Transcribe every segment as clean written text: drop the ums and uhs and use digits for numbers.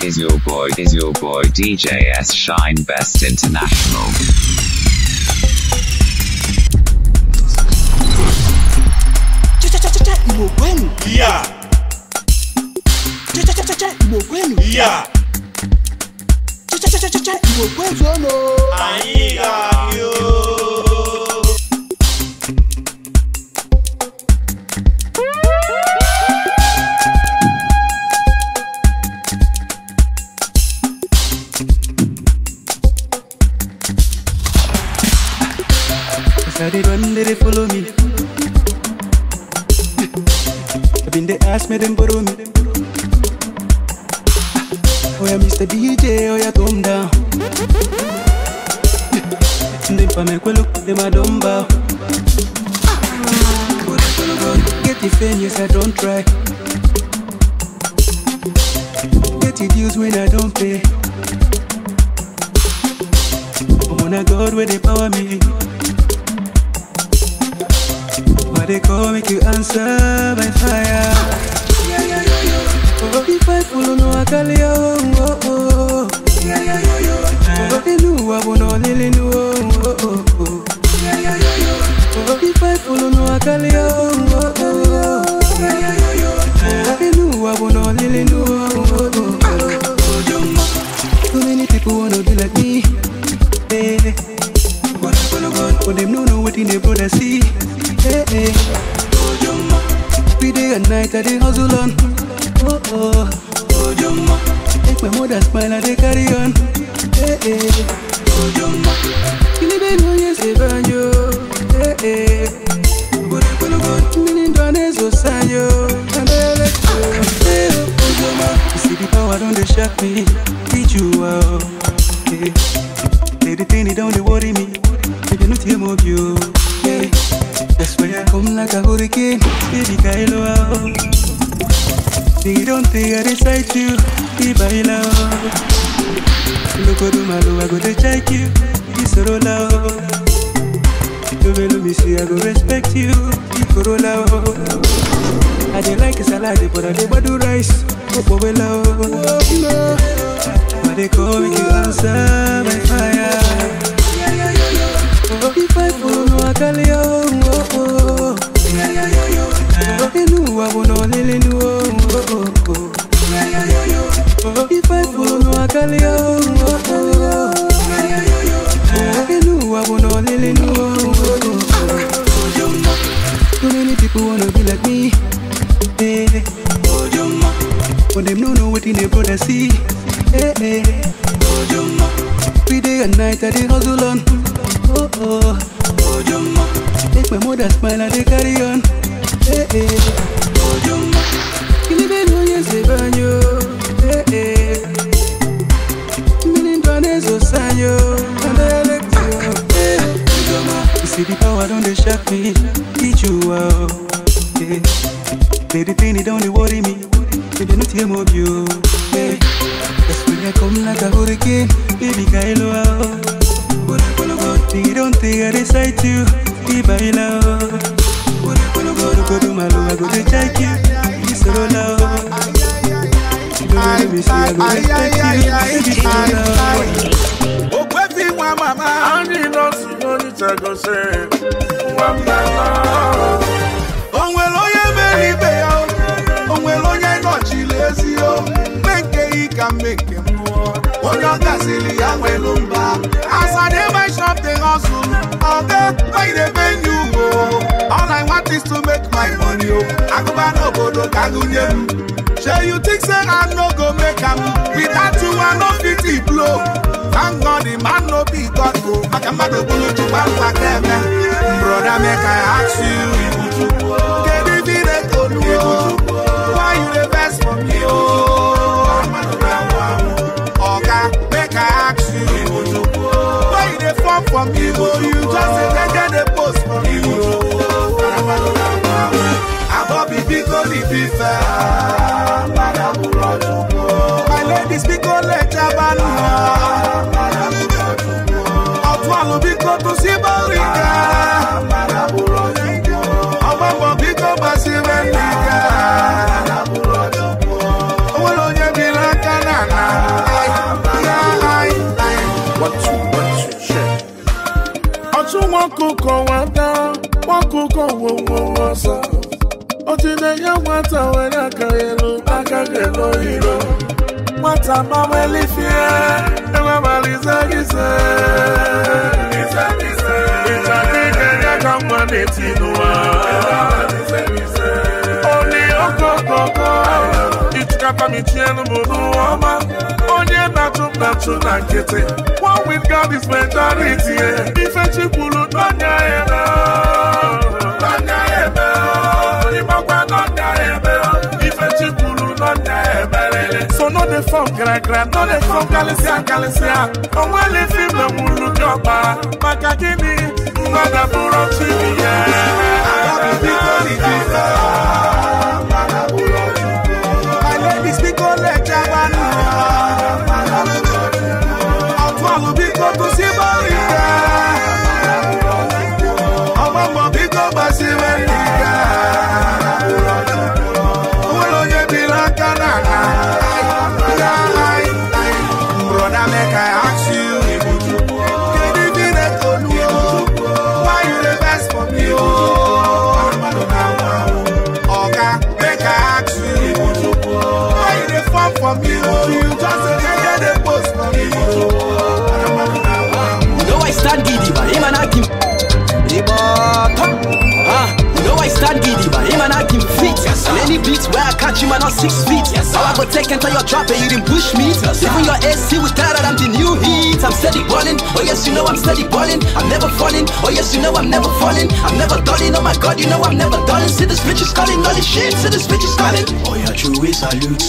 Is your boy DJ S Shine Best International. Yeah. Yeah. They run, they follow me. I been they ask me, them borrow me. Oh yeah, Mr. DJ, oh yeah, come down. Them for me, look, them a dumb bow. Get the fame, yes I don't try. Get the dues when I don't pay. I'm on a God where they power me. They call me to answer by fire. Oh, if I follow no I call you. Oh, oh. Oh, they knew I won't only know. Oh, oh, oh. Oh, if I follow no I call you. Oh, oh. Oh, they knew I won't only know. Oh, oh, oh. Too many people wanna be like me. Hey. But them know what in their brother see. Hey, hey. Every day and night I dey hustle on. Oh, oh. Make my mother smile and they carry on. Hey, hey. Kili be no yes evanyo. Hey, hey. $1,000,000 so sanyo. And I let go. Hey, you see the power don't they shock me. Teach you out. Hey. Say the thing it don't they worry me. Maybe not hear more of you. Hey. That's why I come like a hurricane, baby Kylo out. They don't think I decide you, be by love. Look at my love, I go to check you, it's a roll out. You will me see, I go respect you, it's a roll out. I don't like a salad, but I never do rice, oh well out. But they call me to answer my fire. If I follow no I call you. Oh, oh. Oh, they knew I won't only know. Oh, oh, oh. Oh, if I follow no I call you. Oh, oh. Oh, they knew I won't only know. Oh, oh. Too many people wanna be like me. Hey. But them don't know what in their brother see. Hey, hey. Every day and night I dey hustle on. Oh, oh. Make my mother smile and they carry on. Hey, hey. Kili be no yes evanyo. Hey, hey. $1,000,000 so sanyo. And I let go. Hey. You see the power don't they shock me. Teach you out. Hey. They the thing it don't they worry me. They don't hear more of you. Hey. That's when I come like a hurricane, baby Kylo out. They don't think I decide to be by love. Go to my love, I go to check you, it's a roll out. You don't let me see, I go respect you, it's a roll out. Oh, baby, mama, I need not to know it, I go say, mama. Oh, well, oh, yeah, very bad. Oh, well, oh, yeah, not lazy, oh. Make it, can make it more. Oh, you're Cassidy, I'm well, as I did my shop, they hustle. Okay, why they pay you? All I want is to make my money. I go back no go to Kagunyem. Sure you think say I no go make them. Without you I no fit blow. Thank God the man no be God go. I can make the bullet to back back them. Brother, make I ask you. Get the video to know. Why you the best for me? Okay, make I ask you. Why they fall from Igbo? You just say get the post from Igbo. Abobi Biko Libi fair. My ladies Biko Lechabanu. Outwalo Biko to Sibarika. Ababo Biko Basiwe. Wakuko wanda, wakuko wowosa. Otine ya wata wena kayelo, akagelo hiro. Wata mama lifie, ewa maliza gise. Gise kenya kama netinua. Oni okokoko, itukapa michienu mudu wama. Onye natu na kete. One with God is mentality. If a chipulu nanya ebe, if a chipulu nanya ebe. So no de form gra, no de form kalisia. Onwele film na mulu joba, makakini mada buro chibiye. My ladies speak on like Javanu. To see Boliga, Obama Bigo Basiveliga, Uloye Bilakana. Brother, make I ask you, can you be the good? Why you the best for me? Oga, make I ask you, why you the fun for me? You just get the post for me. Stand giddy, but him and I can. I stand giddy, but him and I can fit. And any beats where I catch him, I'm not 6 feet. How I go take and tell your drop and you didn't push me. Even your AC with that, I'm the new heat. I'm steady balling. Oh yes, you know I'm steady balling. I'm never falling. Oh yes, you know I'm never falling. I'm never dulling. Oh my God, you know I'm never dulling. See this bitch is calling all this shit. See this bitch is calling. Oh yeah, true is salute.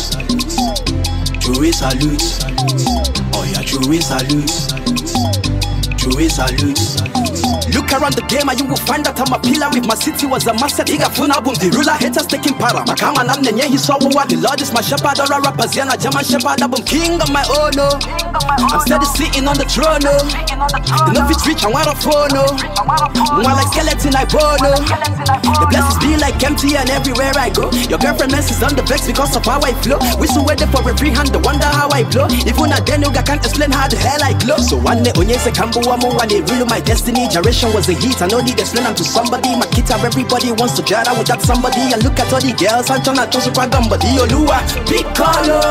True is salute. Oh yeah, true is salute. Look around the game and you will find that I'm a pillar. If my city was a master, he got phone album. The ruler haters taking para. My come and I'm the he saw what the Lord is my shepherd. Or a rappers, yana German shepherd. I'm king of my own, no. I'm steady sitting on the throne, no. The no fit rich and want a phone, no. More like skeleton, I born, no. The blessings be like empty and everywhere I go. Your girlfriend messes on the vex because of how I flow. We still waiting for a free hand, they wonder how I blow. Even a Denuga can't explain how the hell I glow. So one day, Onye se kambu when they rule my destiny, generation was a heat. I know need explain them to somebody. My guitar, everybody wants to jara with that somebody. And look at all the girls, I'm trying to super gambody. Olua, Piccolo,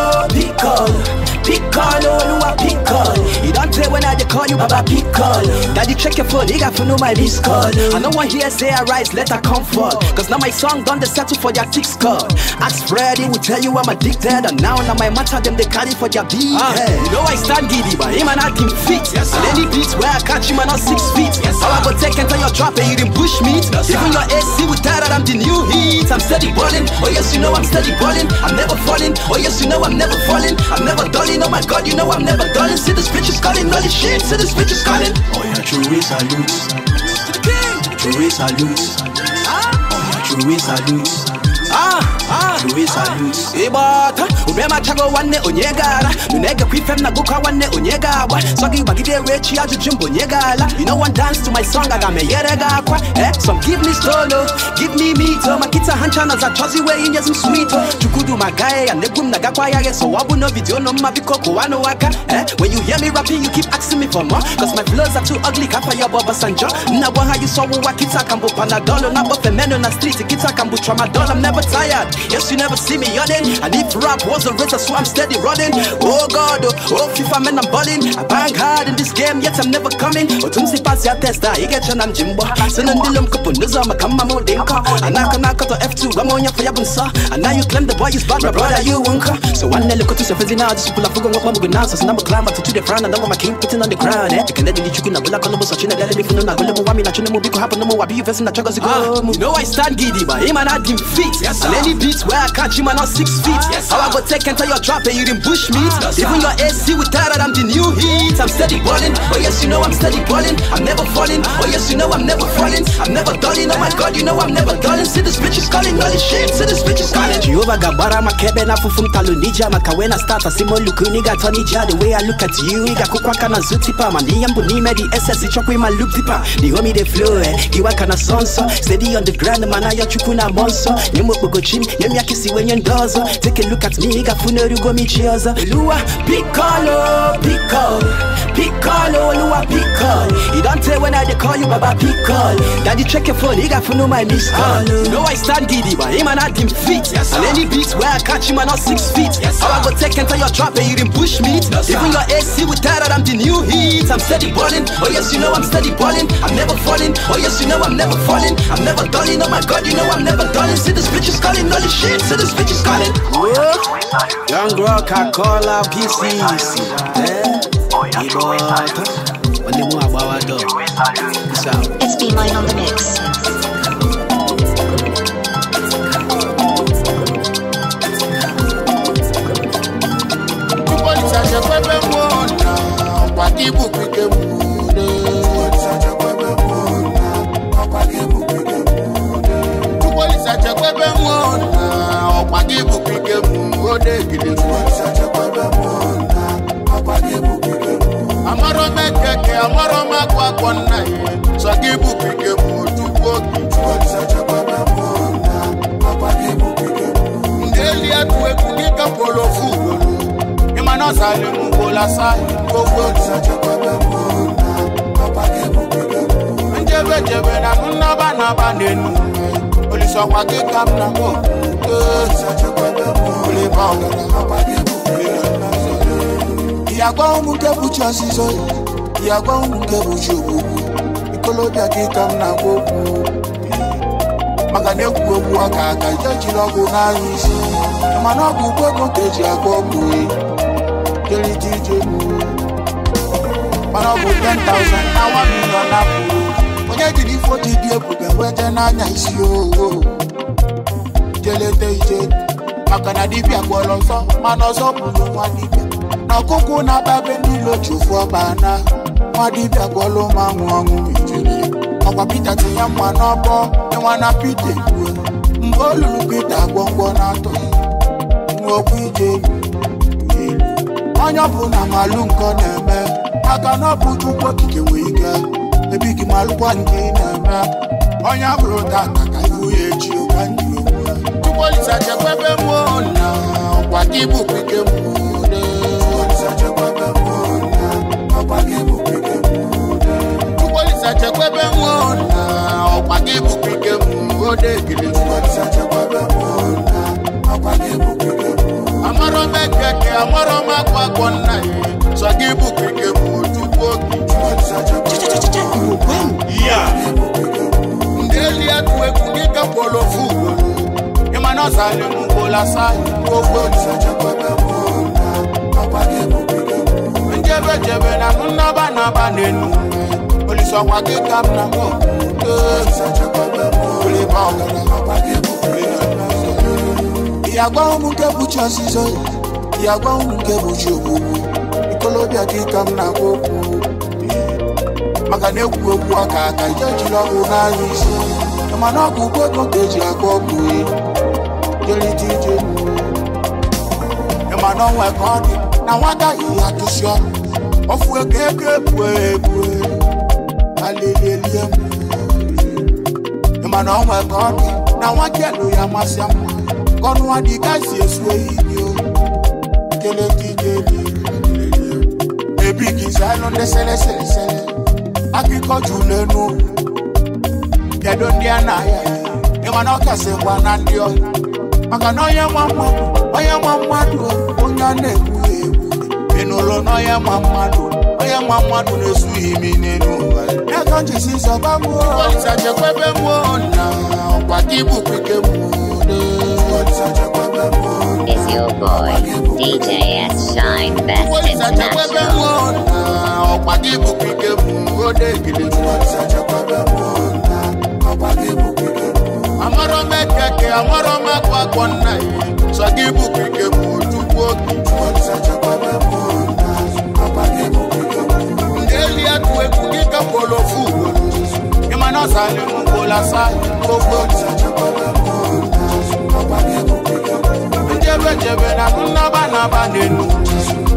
Olua, Piccolo. You don't tell when I call you Baba Piccolo. Daddy check your phone, he got to know my risk call. I know one here say I rise, let her come fall. Cause now my song done the settle for their tick call. Ask Freddy, will tell you I'm addicted. And now my matter them they carry for their beat. You know I stand giddy, but him and I can fit. And any beats where I catch him, I'm not 6 feet. How I go take and tell your drop and you didn't push me. Even your AC with that, I'm the new heat. I'm steady balling. Oh yes, you know I'm steady balling. I'm never falling. Oh yes, you know I'm never falling. I'm never dulling. Oh my God, you know I'm never dulling. See this bitch is calling all this shit. See this bitch is calling. Oh yeah, true is salute. True is salute. Oh yeah, true is salute. True is salute. Ebata, ubema chago wane onyegara. Nunega kwifem na guka wane onyegawa. Sogi bagide rechi aju jumbo nyegala. You know one dance to my song agame yerega kwa. Some give me solo, give me mito. Makita hanchana za chozi we inye some sweeto. Chukudu magaye ya negum nagakwa yage. So wabu no video no mabiko kuwano waka. When you hear me rapping you keep asking me for more. Cause my flows are too ugly kapa ya baba sanjo. Na waha you saw wakita kambu panadolo. Na bofe meno na street kita kambu tramadol. I'm never tired. Yes, you never see me yawning. And if rap was a race, so I'm steady running. Oh God, oh FIFA man, I'm balling. I bang hard in this game, yet I'm never coming. Oh, tumsi pass your test, I get you and Jimbo. Send dilum couple, Nuzama, come on, Dinka. And I can knock out F2, I'm on your fire, and now you claim the boy is bad, my brother, you won't come. So one day look at yourself now, just pull up, what I'm going now. So number climb up to the front, and I'm my king putting on the crown. You can let me chicken, I'm like a such in a little bit from the Gullimu, not to move, happen no more, I'll be investing the chuggers. No, I stand giddy, but him and I can fit. And any beats where I catch him, I'm not 6 feet. How I go take and tell your drop and you didn't push me. Even your AC with that, I'm the new heat. I'm steady balling. Oh yes, you know I'm steady balling. I'm never falling. Oh yes, you know I'm never falling. I'm never dulling. Oh my God, you know I'm never dulling. See this bitch is calling all this shit. See this bitch is calling. Jehovah Gabara makebe na fufum talonija makawena start asimo luku niga tonija. The way I look at you, iga kukwaka na zutipa. Mani yambu ni medi SS ichokwe ma look dipa. The homie they flow giwaka na sonso. Steady on the ground mana ya chukuna monso. Nyemo bogo chini, nyemi ya kisi wenye ndozo. Take a look at me, iga funeru go mi chioza. Lua Piccolo, Piccolo, Lua Piccolo. You don't tell when I dey call you Baba Piccolo. Daddy check your phone, iga funu my miss call. You know I stand diddy, but him and I dim feet. Yes, and any beats where I catch him, I not 6 feet. Yes, how I go take enter your trap and you didn't push me. Yes, even your AC with that, I'm the new heat. I'm steady balling. Oh yes, you know I'm steady balling. I'm never falling. Oh yes, you know I'm never falling. I'm never dulling. Oh my God, you know I'm never dulling. See this bitch is calling, all this shit. See this bitch is calling. Young rock, I call out PCC. Igbo, it's be mine on the mix. Amaro mekeke, amaro makwa kwana ye. So gibu pike mu tupoki. Ndeli atwe kunika polo fugo. Imano sali mungola sai gogo. Njebe na nunaba na bandenu. Oliso kwa kikam na go. Oli baugana. Yagwa munge bucha sizo, yagwa munge buchubu. Ikolobia kikam na goku. Magane kuobu akaka, yechilo kuna isi. Mana kukweko keji akobu. Jeli DJ mu. Mana ku 10,000, na 1 million apu. Onye jiri 40 die bube, wete na nya isi o. Jele DJ. Makana dibi akwolonso, manoso pulu mwadibia. Okuku na babe nilo chufu bana. Mwadibia kwalo mangu ijiri. Okwa pita tiya mwanobo, nyewana pite kwe. Mbolu lupita gwongwo na to. Mwoku ijiri. Onyopu na malunko neme. Aka no putu kwa kike wika. Ebiki malukwa nke neme. Onyapu tata kaifu yechi okanji. Tukolisa chekwebe mwona. Okwa kibu pike mwone. Tukolisa chekwebe mwona. Okwa kibu pike mwone. Amaro mekeke, amaro makwa kwana ye. So gibu pike mwutupoki. Ndeli atwe kunika polo fugo. Imano sali mungola sai gogo. Njebe na nunaba na bandenu. Oliso kwa kikam na go. Oli baugana. Yagwa munge bucha sizo, yagwa munge buchubu. Ikolobia kikam na goku. Magane kuobu akaka, yechilo kuna isi. Mana kukweko keji akobu. Jeli DJ mu. Emano wekodi, na wada iyatusyo. Ofu ekeke bwe. Alelele mu. Emano wekodi, na wakelu ya masyamu. Kono wadi kasi eswe hibyo. Jeli DJ Ebi kizalo nde sele. Akiko julenu. Yedo ndiana ya. Emano kase kwa nandio. Makano ya mamadu, onyane kuebu. Enolo no ya mamadu nesu imi nenu. Nekanji sisa babu. Kolisa chekwebe mwona. Kwa kibu pike mwone. Is your boy, DJ S Shine Best Kolisa chekwebe International. mwona. Kwa kibu pike mwone. Amaro mekeke, amaro makwa kwana ye. So gibu pike mwutupoki. Ndeli atwe kunika polo fugo. Imano sali mungola sai gogo. banenu.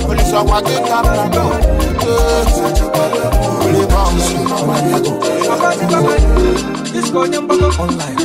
Police are walking up and down. Only bounce. This go online.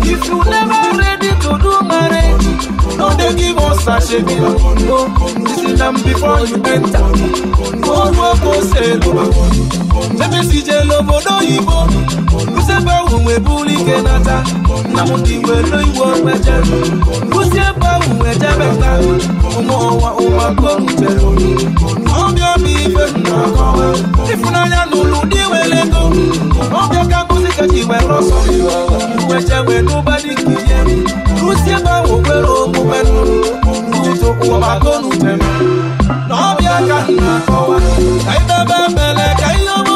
If you never ready to do marriage, no they give us a shame. Listen them before you enter. Oh, go say let me see jello bodo ibo. Useba we bully kenata. Namuti we no iwo meje. Useba we jabeka. Omo wa oma konutero. Obio mi fe na kowe. Ifuna no ludi we lego. Obio ka kusika ji we roso. We nobody kill. Useba we ro mo benu. Uto wa konutero. No bia ka na kowe. Ai baba mele kai yobo.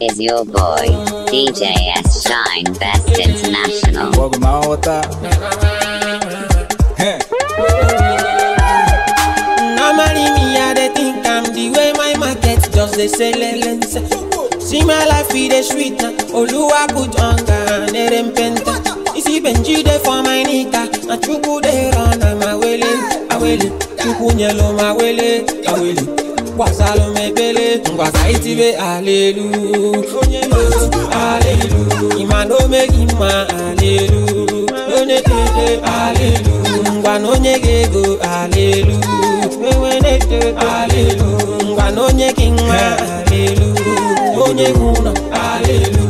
Is your boy, DJ S Shine Best International. Welcome out with that. Normally me, I dey think I'm the way my market just they say lelens. See my life be the sweet now. Oluwa put hunger and erempenta. Isi Benji de for my nika. Na chuku de run I'm awele. Chuku nyelo mawele, awele. Wasalo mebele, ngwasa itibe alelu. Alelu, imano megima alelu. Onetete alelu, ngwano nyegego alelu. Wenete alelu, ngwano nyekingma alelu. Onyeguna alelu.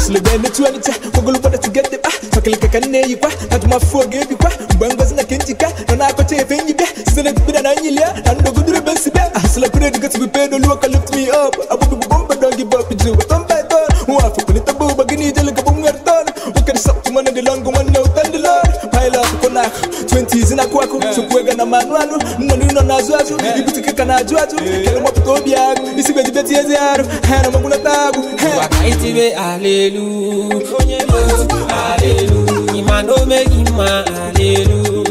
Slebene tuanita, kogolo pada tugete ba. Fakilika kane yikwa, natuma foge bikwa. Mbangwazi na kentika, nana akoche efenyi bia. Sisene kubida na nyilia, nando gudure bensi bia. Asla pire diga to be paid, Oluwa lift me up. Abu bomba don't give up, you don't buy ton. Wafu kulita buba gini jele kabungerton. Ukari saptu mana de lango mana utandilor. Pile up konak, 20s in a kwaku. Sukwega na manuanu, nanu na zuazu. Ibutike kana juazu, kele mwaputo biagu. Isi beji beti ezi haru, hana maguna tagu. Wakaitibe alelu, alelu. Imano megima alelu.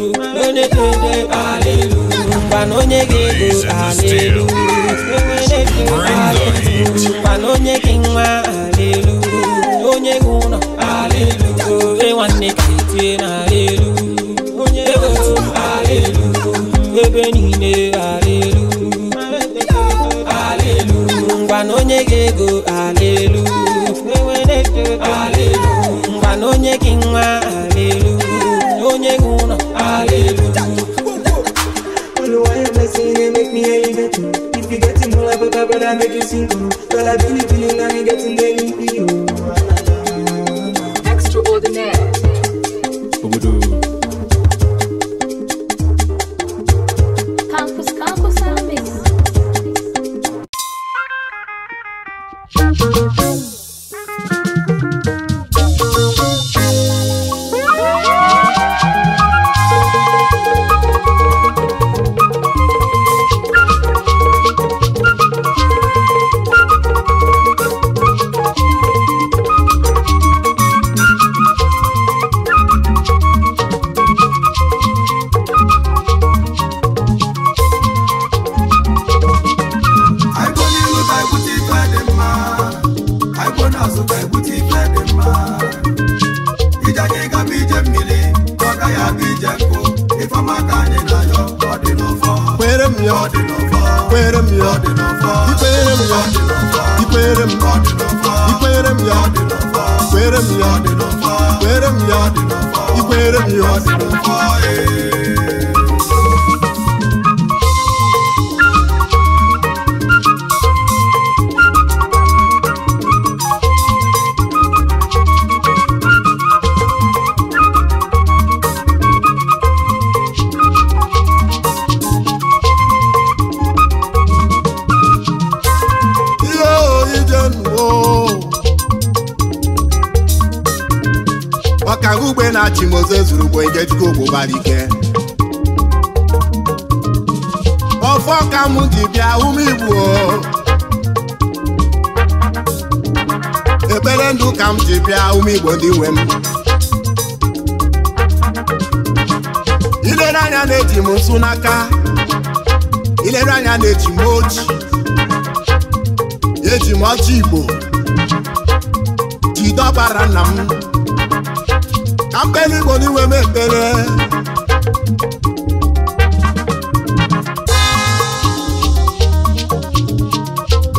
Onetete alelu. Ngwano nyegego alelu. Ngwano nyekingma alelu. Onyeguna alelu. Ewane kaitena alelu. Onyegego alelu. Ebenine alelu. Alelu. Ngwano nyegego alelu. Alelu. Ngwano nyekingma alelu. Onyeguna alelu. Why am I singing? Make me hear you get me. If you get him all up, but I make you sing. Girl, I believe now you getting there. Extraordinaire. Campus Mix. Moses Rubo Ejetigo Bobarike Ofo kamu dibia umigbo Ebele ndu kam dibia umigbo ndi nwem Ile ranya na-eji m nsu n'aka Ile ranya na-eji m oji Eji m ọjị Igbo Jidọbara nna m Kampeni Igbo n'iwe m ekpere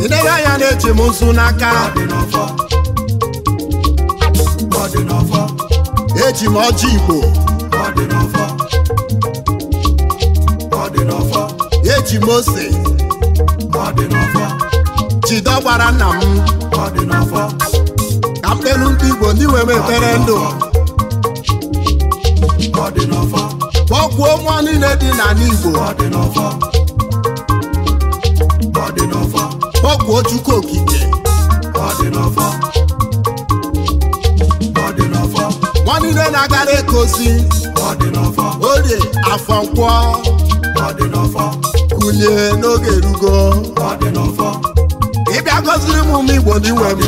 Ile ranya na-eji m nsu n'aka Eji m ọjị Igbo Eji m ose Jidọbara nna m Kampeni ndị Igbo n'iwe m ekpere ndụ Kpọkwuo nwa niile dị n'ala Igbo Kpọkwuo Chukwu Okike nwa niile na-agara ekozi Orie Afọ Nkwọ Kunye n'oge erugo Ịbịa gọziri m ụmụ Igbo n'iwe m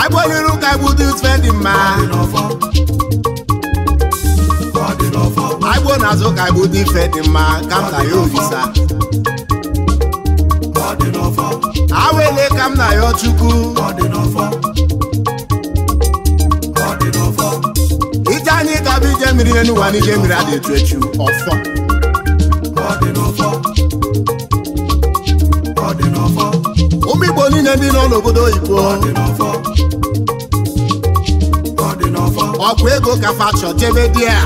Agboliru ka Igbo dị ife dị mma Agbo n'azụ ka igbo dị ife dị mma ka m na ya olisa awele ka m na ya chukwu ije anyị ka bụ ije mmiri n'ụwa n'ije mmiri adị etu echu ọfọ ụmụ igbo niile ndị nọ n'obodo oyibo ọkwa ego ka fachọ jebe dị a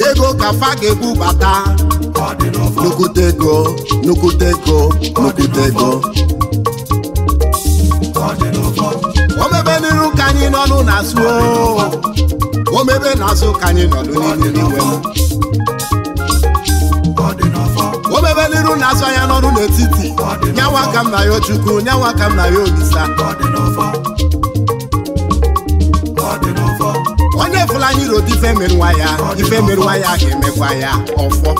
ego ka fa ga-ebubata nukwute ego omebe n'iru ka anyị nọ n'azụ omebe n'azụ ka anyị nọ n'ihu n'iwe omebe n'iru n'azụ anya n'ọrụ n'etiti nyanwa ka m na ya chukwu nyanwa ka m na ya olisa onye fụla anyị rodi ife merụwa ya ga-emekwa ya ọfọ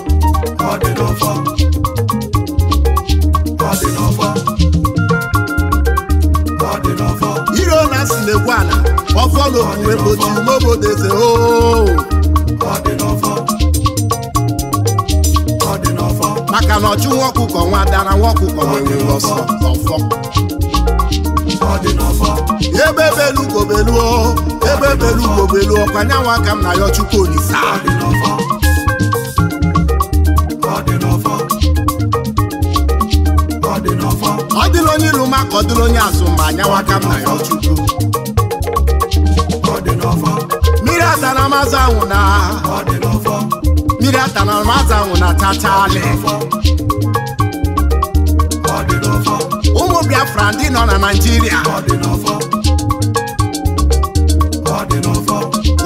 iro na si na-egwu ala ọfọ n'okwu egbochi umeobodo eze maka na ọchụ nwa ọkụkọ nwa dara nwa ọkụkọ nwere ọsọ ọfọ ebe belugo kwanyanwa ka m na ya chukwu olisa ọ dịla onye ilu maka ọ dịla onye azụ ma anyanwa ka m na ya chukwu mmiri ata na mazụ anwụ na tachali ụmụ Biafra ndị nọ na Naịjirịa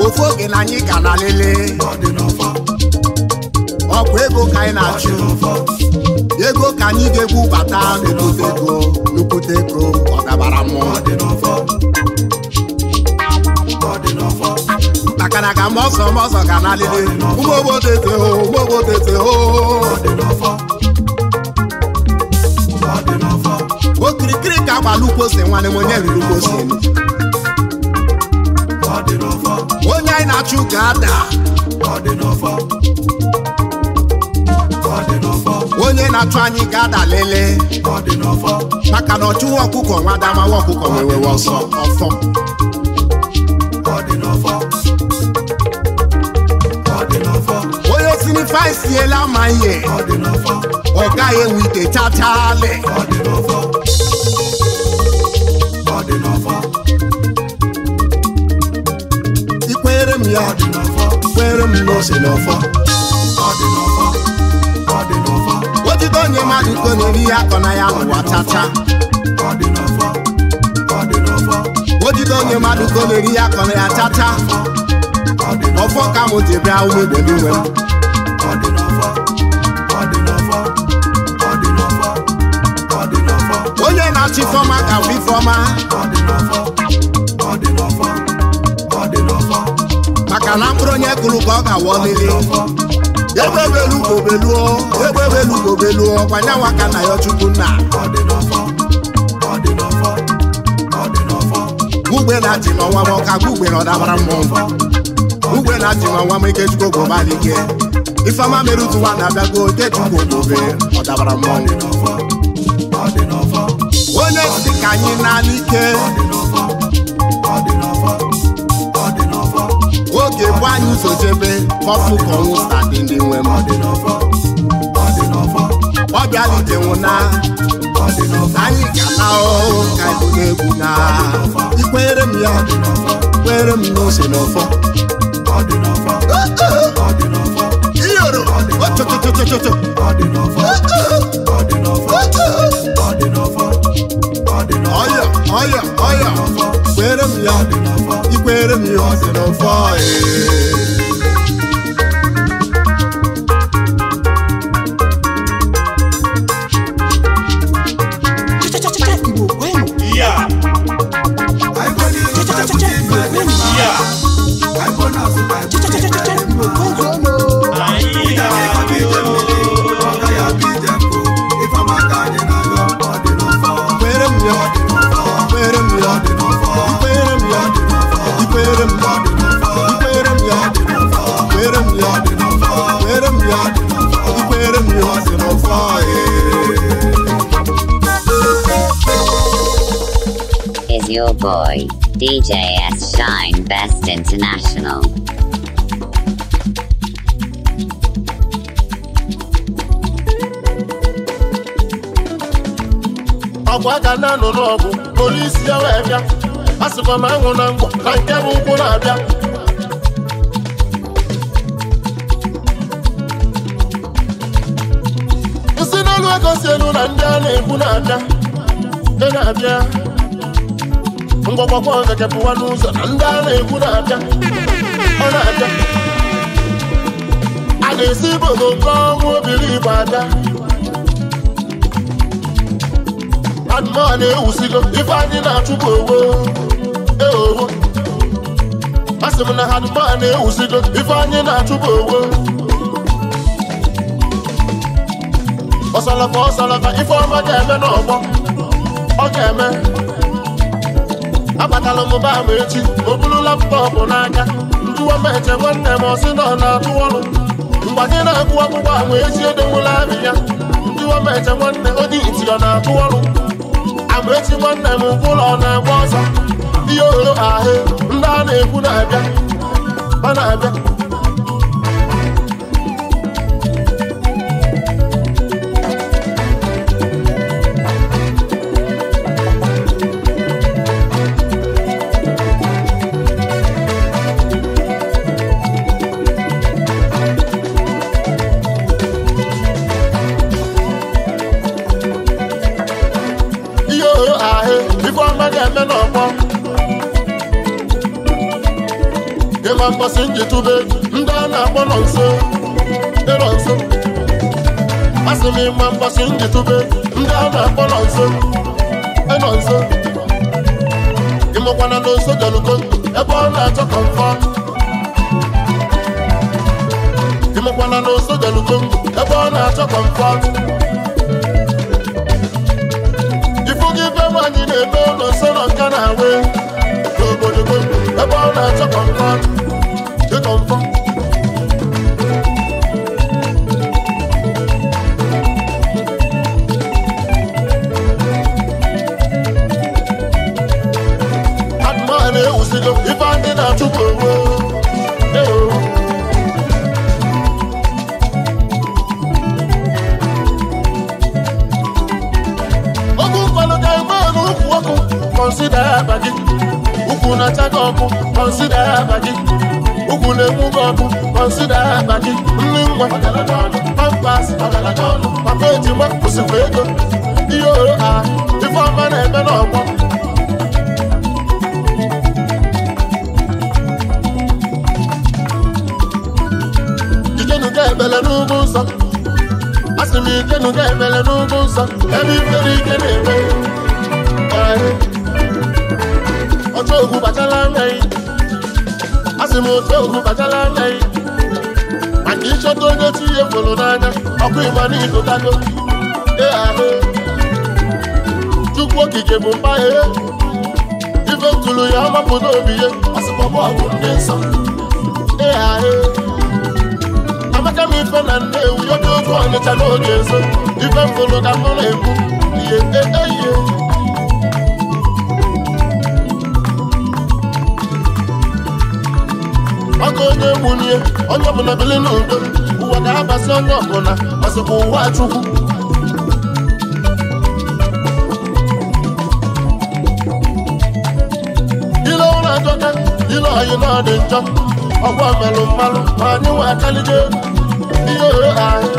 ofu oge na anyị ga na lele ọkwa ego ka anyị na-achụ ego ka anyị ga-ebubata n'okwute ego ọ dabara mmụọ maka na ka mọsọ ga na lele ụmụ obodo ete okirikiri ka agbalukwu ose nwanne m onye riri ugbo ose onye anyị na-achụ ga-ada onye na-achụ anyị ga-ada lele maka na ọchụ nwa ọkụkọ nwa adamawa ọkụkọ wewe ọsọ ọfọ onye sinifa isiela ma ihe ọ gaghị enwe ike chachale ikwere m ya kwere m n'ose n'ọfọ ojide onye mmadụ ko na-eri ya akọ na ya n'ụwa chacha ojide onye mmadụ ko na-eri ya akọ na ya chacha ọfọ ka m ji bịa ụmụ Igbo ndị nwe onye na-achị fọma ka bụ ifeọma maka na mkpụrụ onye kụrụ ka ọ ga-awọ lele egbebelugo kwanyanwa ka na ya chukwu nna ugbe na-achị n'ọnwa m ọka ugbe na ọdabara mmụọ ugbe na-achị n'ọnwa m Ikechukwu ogbobali ike ifeọma mere ụtụwa na-abịago Ikechukwu ogbobe ọdabara mmụọ onye si ka anyị n'ala ike oge bụ anyị ụzọ jebe kọfụ ka ọnwụ stadị ndị nwe m ọ bịalite nwụna anyị ga na ka ịbụ na-egwu na ikwere m ya kwere m n'ose n'ọfọ iyoro ochochochochocho ọya kwere m ya ikwere m ya ose n'ọfọ your boy, DJ S Shine Best International. Agwaga na no n'ọgụ polisi ya wee bịa asịkwa m anwụ na ngwọ na nke bụ ụkwụ na-abịa isi n'elu ego si elu na ndị a na-egbu na-abịa na-abịa ngwọgwọgwọ ngekepụwa n'ụzọ na ndị a na-egbu na-abịa ọ na-abịa a ga-esi ibodo nke ọnwụ obiri Igbo abịa adụmọ na-ewusigo ife anyị na-achụpụ owo eowo asị m na adụmọ na-ewusigo ife anyị na-achụpụ owo ọsọlọka ife ọma ga-eme n'ọgbọ ọ ga-eme abatala m ba ma echi o buru laptọpụ n'aka njụwa m eche nwanne m ọsị na ọ na-atụ ọrụ mgbe anyị na-agụ akwụkwọ ahụ echi edowula abị ya njụwa m eche nwanne onye iti ọ na-atụ ọrụ Amaechi nwanne m ụlọ na-agba ọsọ ihe oro ahụ ndị a na-ekwu na-abịa ọ na-abịa eme n'ọgbọ ịma mgbasị njitube ndị a na-akpọ nọ nso ịnọ nso asị m ịma mgbasị njitube ndị a na-akpọ nọ nso ịnọ nso ịmụkwana n'oso delugo ebe ọ na-achọ kọmfọt ịmụkwana n'oso delugo ebe ọ na-achọ kọmfọt anyị na-eme ụlọ nsọ nọ nka na-awe n'obodo ebe ọ na-achọ kọmfọt ịkọmfọ adụmọ na-ewusigo ife anyị na-achụpụ owo consider bagi ukwu na chaga ọkụ consider bagi ukwu na-enwu ọkụ consider bagi nri nwa pampas papa ejima kwụsịkwa ego ihe oro ha ife ọma na-eme n'ọgbọ ikenuga ebele n'ugwu nsọ asị m ikenuga ebele n'ugwu nsọ ebe ifere ike na-eme otu ogwu bachala anya yi asị m otu ogwu bachala anya yi maka ịchọta onye chi ihe fụrụ n'anya ọkụ ịgba n'igotago ee ahụ Chukwu okike bụ mpa ihe ife ntụrụ ya ọmapụta obi ya asịkpọbụ ọgwụ ndị nsọ ee ahụ amaka m ife na Nnewi oge otu Ọnịcha n'oge nso ife mfụrụ ka mụ na-ekwu ihe ihe ọkụ onye nwunye onye ọbụla bili n'udo ụwa ga-abasị onye ọbụla ọsịkwa ụwa Chukwu ile ụlọ ajọka ile ọyị na ọ dị njọ ọgwa melụ mmalụ ma anyị nwe akalije ihe ohe ahụ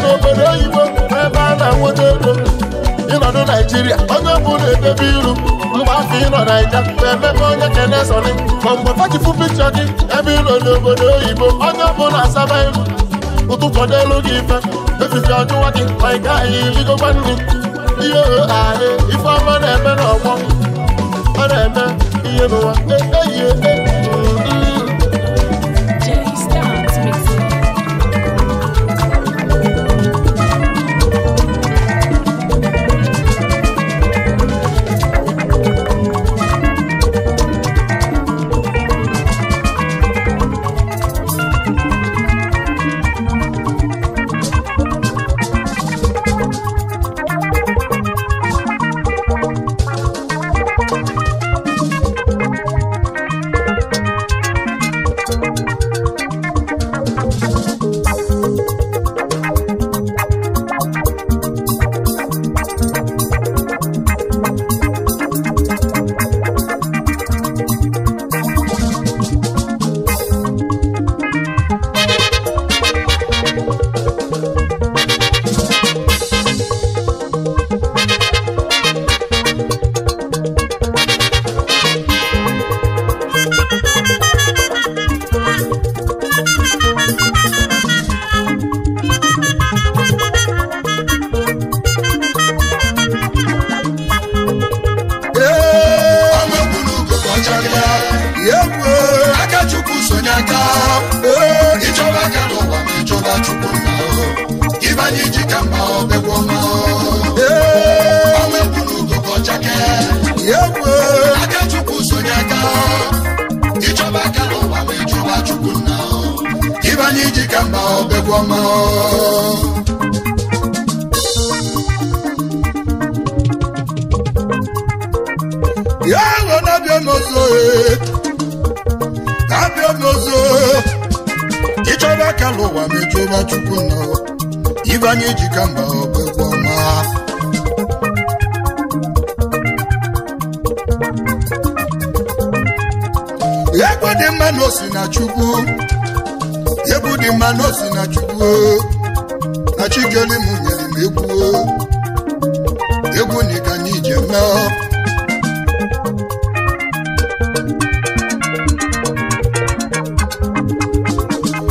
n'obodo oyibo ebe a na-enweta ego ịnọdụ Naijiria onye ọbụla edebe iru mgbe afọ ịnọ Naija na-emebe onye kenesoni ma mgbe fachifu pikchọ gị ebe ịnọ n'obodo oyibo onye ọbụla asaba iru ụtụtụ elu gị ife efife ọjụwa gị ma ị gaghị irigokwa nri ihe ahụ ife ọma na-eme n'ọgbọ ọ na-eme ihe n'ụwa ehihie jikamba obegwama yawo nabio mozo ichoba kalowa mejoba chukuna ibanye jikamba obegwama Yebo di manosi na chukwu Yebo di manosi na chukwu Na chikeli munyeli megwu Yebo ni kanije me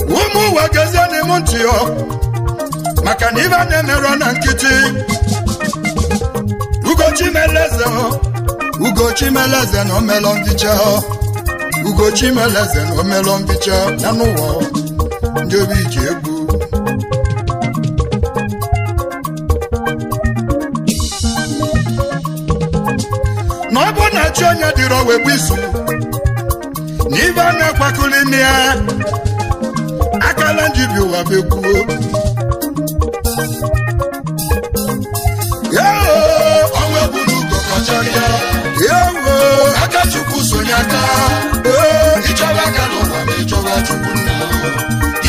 Umu wageze ni muntio Makaniva nemero na nkiti Ugo chimeleze no melon dicha Ugo chimeleze no melon bicha na nuwo njobi jebu no bo na chonya diro we bisu ni ba na kwakulinia akala njibi wa beku yo onwe bulu go kocharia yo akachukwu sonyaka ichoba kalowa mechoba chukuna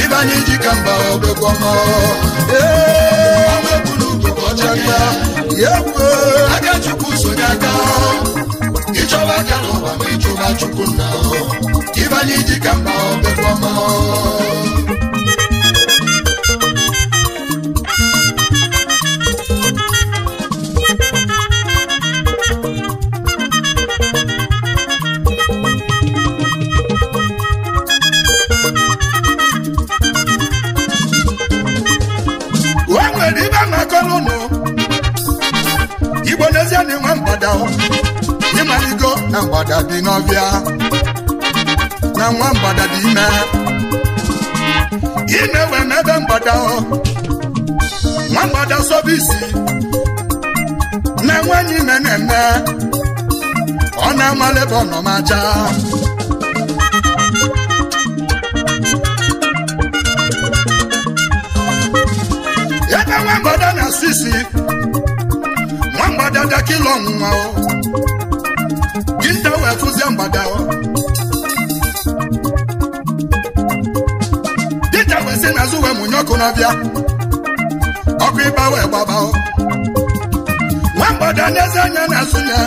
ibanye jikamba obegwama onwe bulu kocharia yo akachukwu sonyaka ichoba kalowa mechoba chukuna ibanye jikamba obegwama Igbo n'ezie ni nwa mgbada ịmaligo na mgbada dị n'ọbịa na nwa mgbada dị ime wee mebe mgbada nwa mgbada sobisi na nwanyị ime na-eme ọ na-amalebe ọnọmaja ebe nwa mgbada na sisi Mwambada da kilo nwa o Ginta we fuzia mbada o Ginta we se na zuwe munyoko na bia Oku iba we baba o Mwambada nezanya na sunya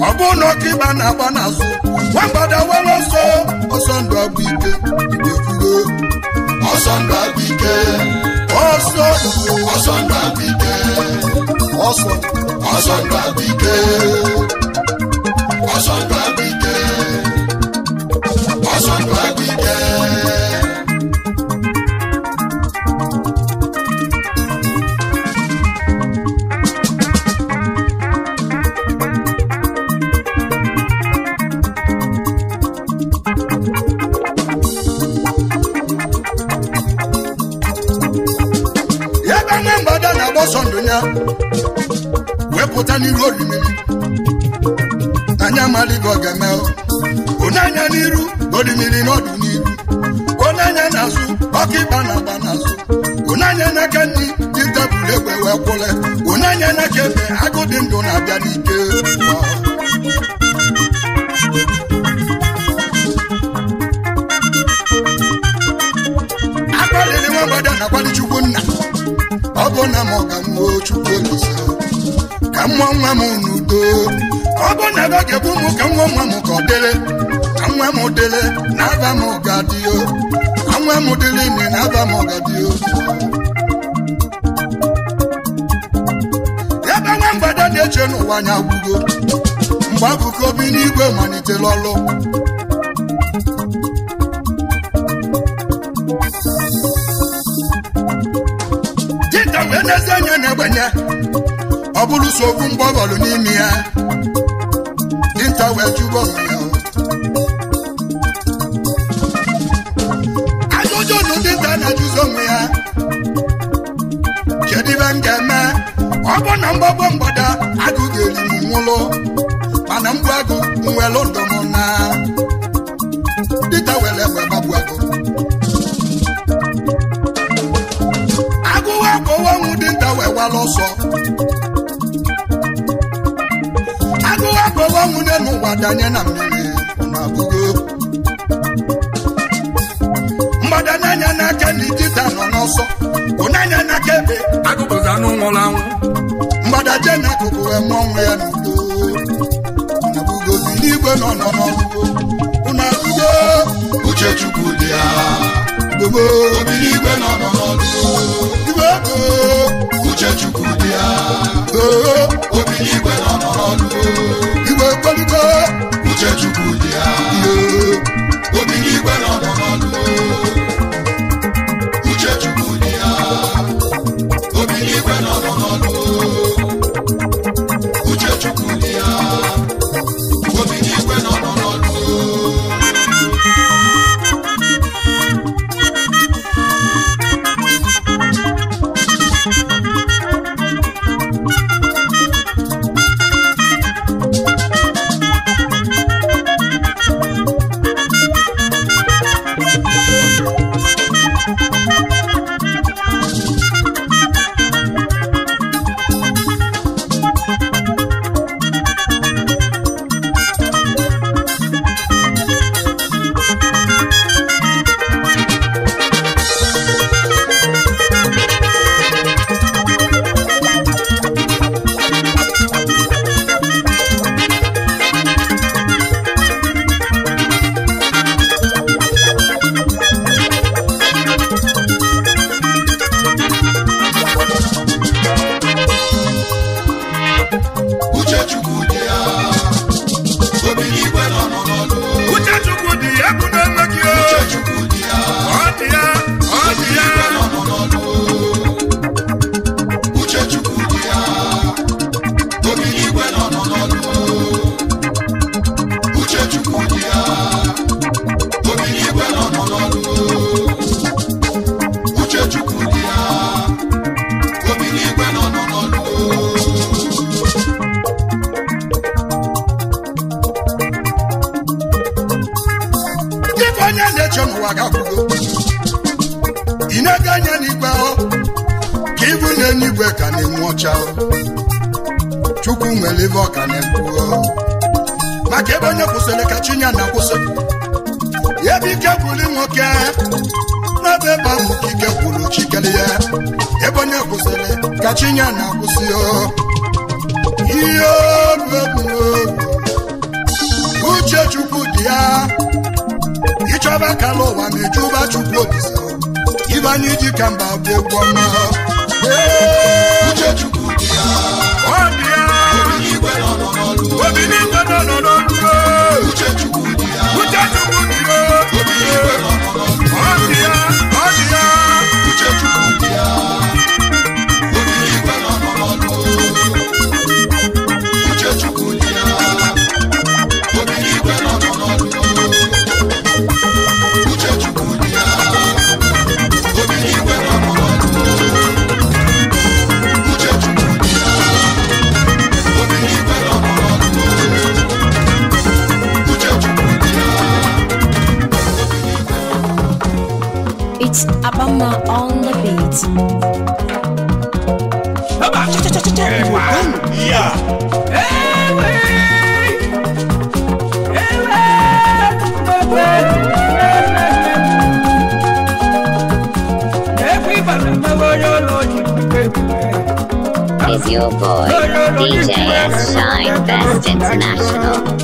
Obu no kiba na ba na su Mwambada we loso Osondo abike Idekugo Osondo abike Osondo abike Awesome babike Yaba mbada na bosondunya Wepụta n'iru orimiri Anya maligo gamel Unanya n'iru orimiri n'ọdụ n'iru Unanya n'azụ ọkịba na agba n'azụ Unanya n'aka nri dinta buru egbe wee kwụle Unanya n'aka ebe agụ dị ndụ na-abịa n'ike Akpaliri nwa mgbada na akwali chukwu nna Ọ bụ na m ọgamuo chukwu olisa Ka nwa m n'udo ọ bụ na ga gebu m ka nwa m ka ọ dịrị ka nwa m dịrị na aba m ga-adịo ka nwa m dịrị ime na aba m ga-adịo ebe nwa mgbada na-eche n'ụwa anya gwugo mgbe abụka obi n'igwe malitere ọlụ dịka wee n'ezi anya na-egbenye ọ bụrụ so okwu mgbọgọlụ n'ime ya dinta wee jụbọ ya ajụjụ nụ dinta na-ajụzọ onwe ya kedu ibe m ga-eme ọ bụ na mgbagbo mgbada agụ ga-eri m nwụlụ mana mgbu agụ nwelụ ndụ m na dinta were egbe gbagbu agụ gbara ọsọ agụ akpọwa nwunye n'ụwa danye na mmiri na abụgo mgbadanye anya n'aka ndị dịta nọ n'ọsọ ụnanya n'aka ebe agụbụza anụ nwụrụ anwụ mgbadaje n'akụkụ eme ọnwụ ya n'udo na abụgo bili igwe nọ n'ọnụgo na abụgo uche chukwu dị ya gobo bili igwe nọ n'ọnụgo igwe go uche chukwu dị ya obili igwe nọ n'ọnụgo igwe kwelugo uche chukwu dị ya obili igwe nọ n'ọnụgo uche chukwu dị ya obili igwe nọ n'ọnụgo uche chukwu dị ya obili igwe nọ n'ọnụgo Chukwu nwelive ọka na-ekwu maka ebe onye kwụsịrị ka chinya na-akwụsị ebe ike gwụli nwoke n'ebe ebe ahụ ka ike gwụrụ chikere ya ebe onye kwụsịrị ka chinya na-akwụsị ihe uche Chukwu dị ya ịchọba kala ụwa na-ejuba Chukwu obisi ibe anyị ji ka mba bụ egwu ọma uche Chukwu dị ya obili igwe nọ n'ọnụgo uche Chukwu dị ya obili igwe nọ n'ọnụgo uche Chukwu dị ya obili igwe nọ n'ọnụgo uche Chukwu dị ya obili igwe nọ n'ọnụgo uche Chukwu dị ya obili igwe nọ n'ọnụgo uche Chukwu dị ya obili igwe nọ n'ọnụgo uche Chukwu dị ya. It's Abama on the beat. Yeah. Is your boy, DJ S Shine Best International.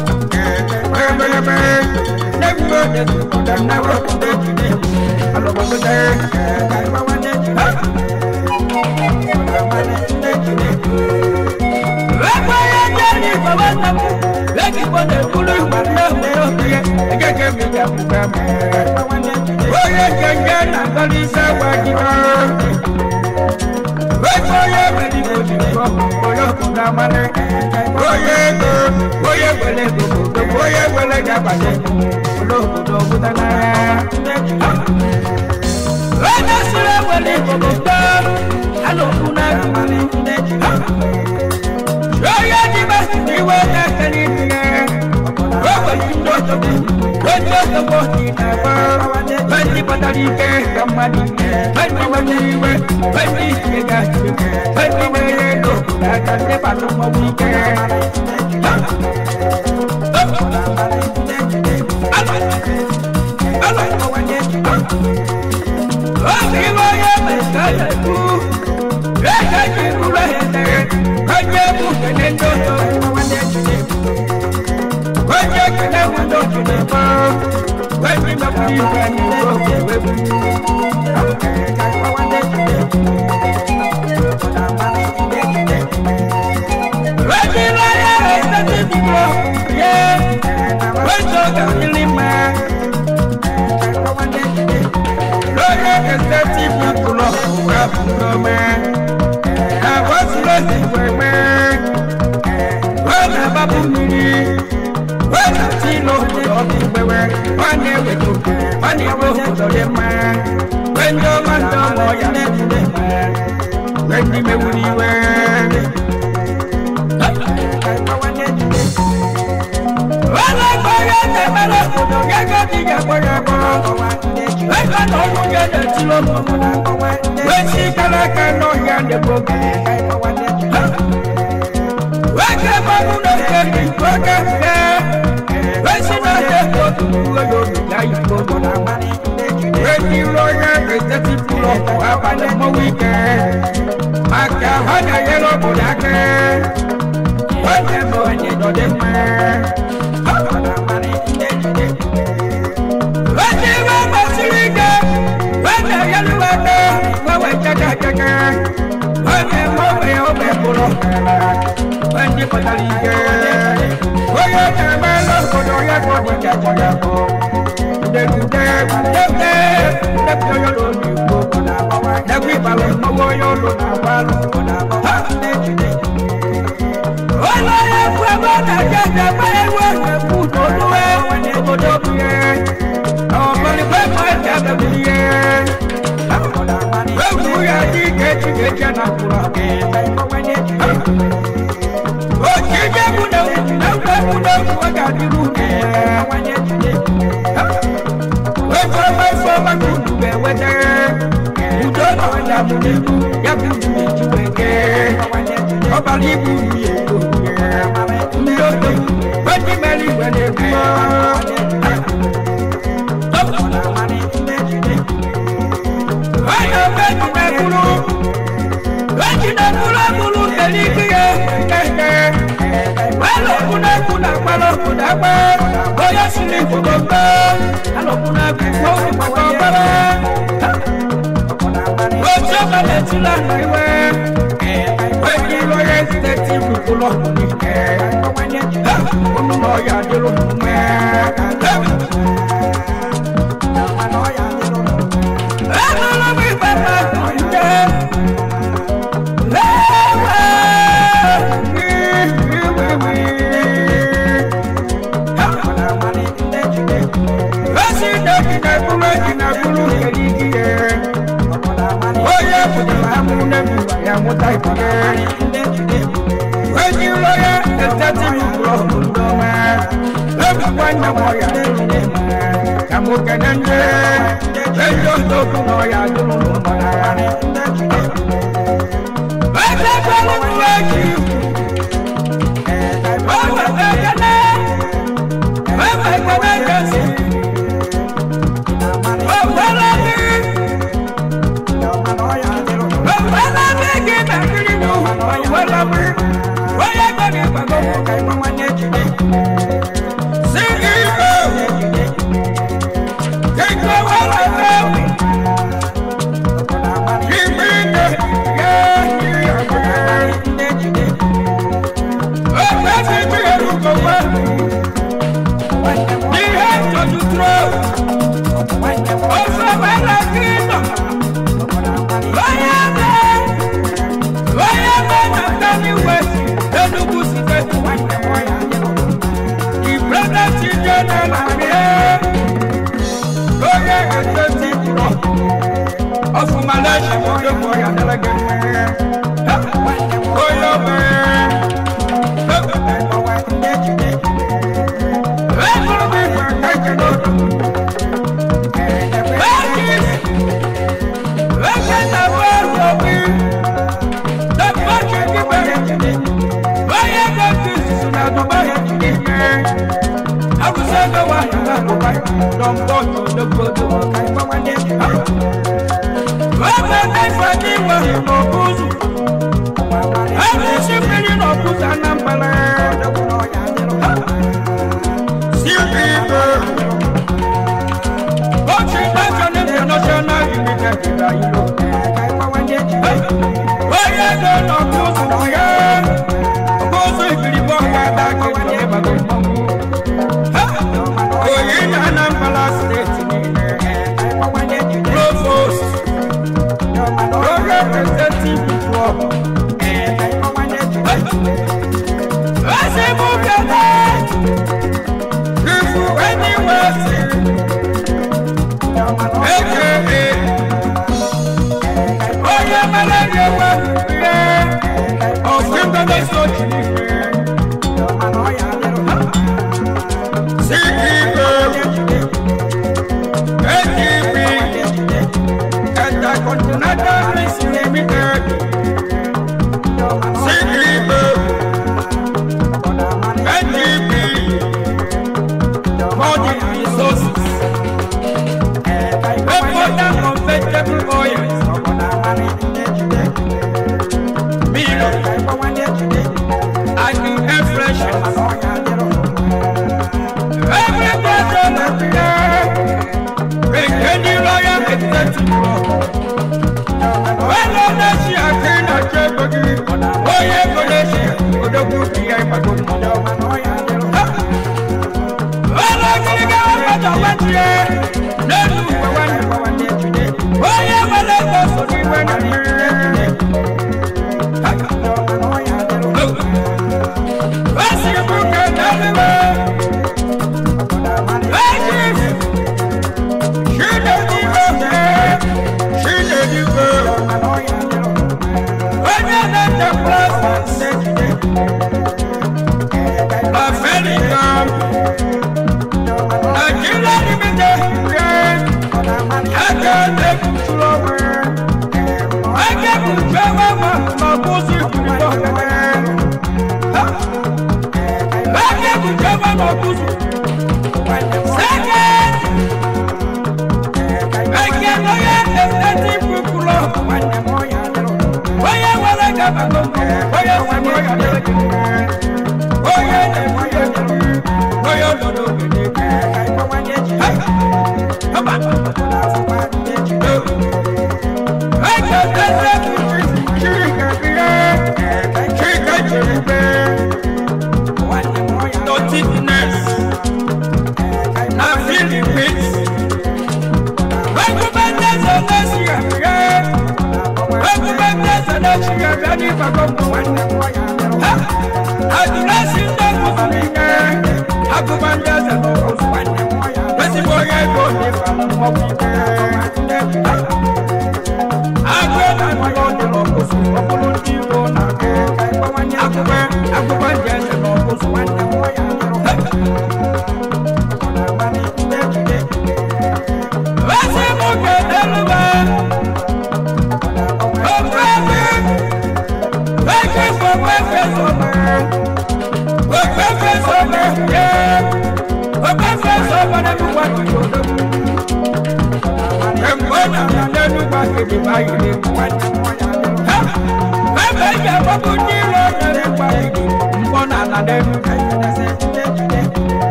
Give me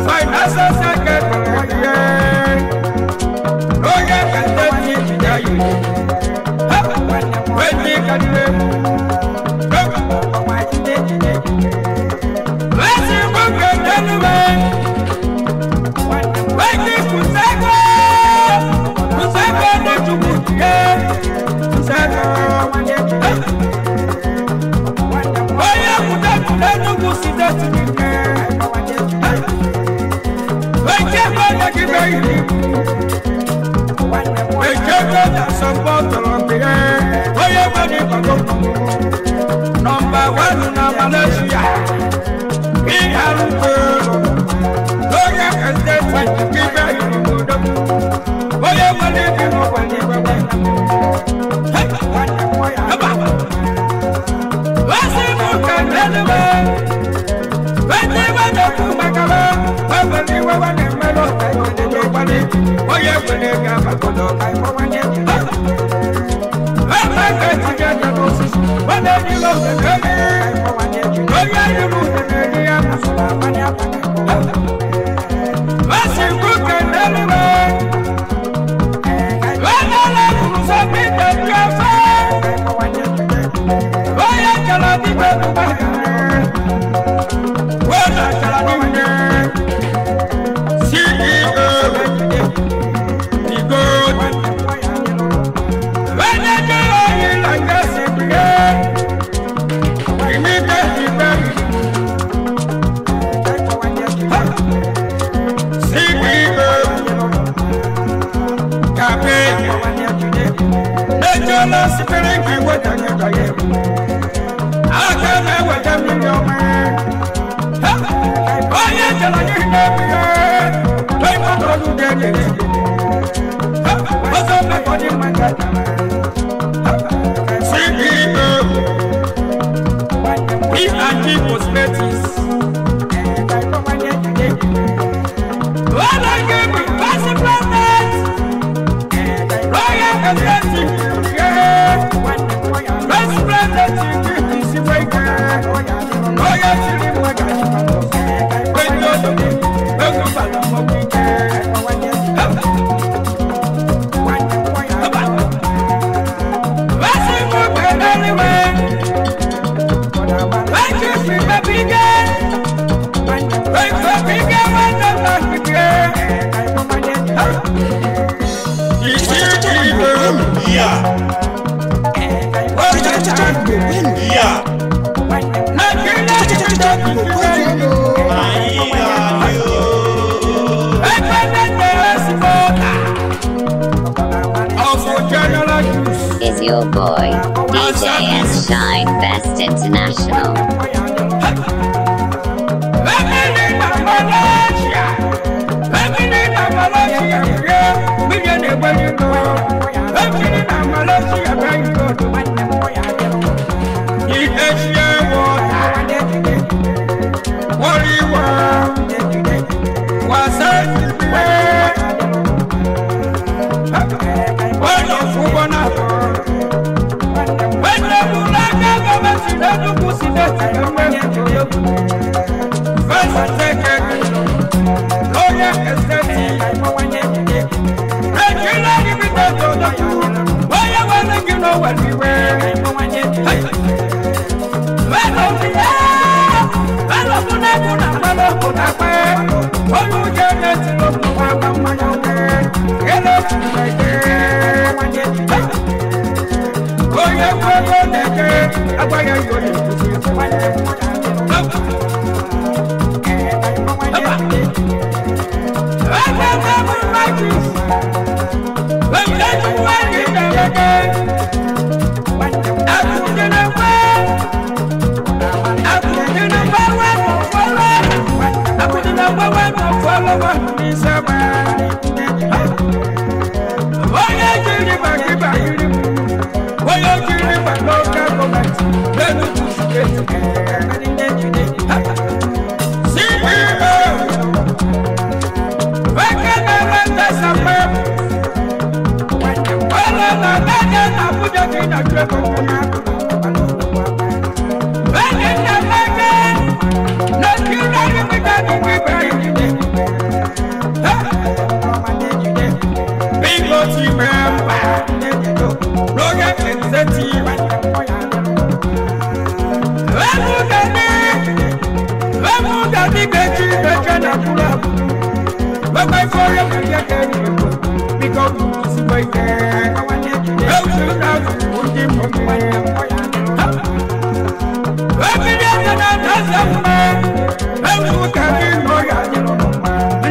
Financial secretary. Number one in Malaysia. We have to go and stay with the people. Whatever they do, is your boy, DJ S Shine Best International.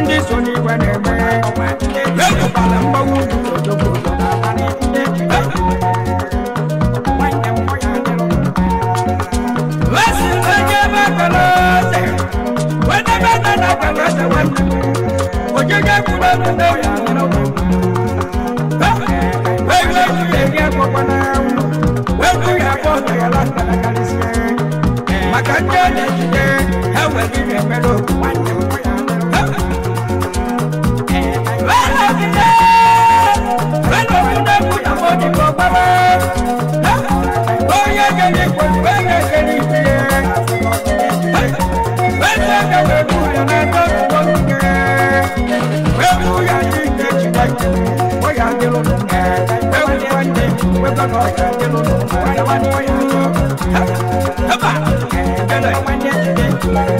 This one, We're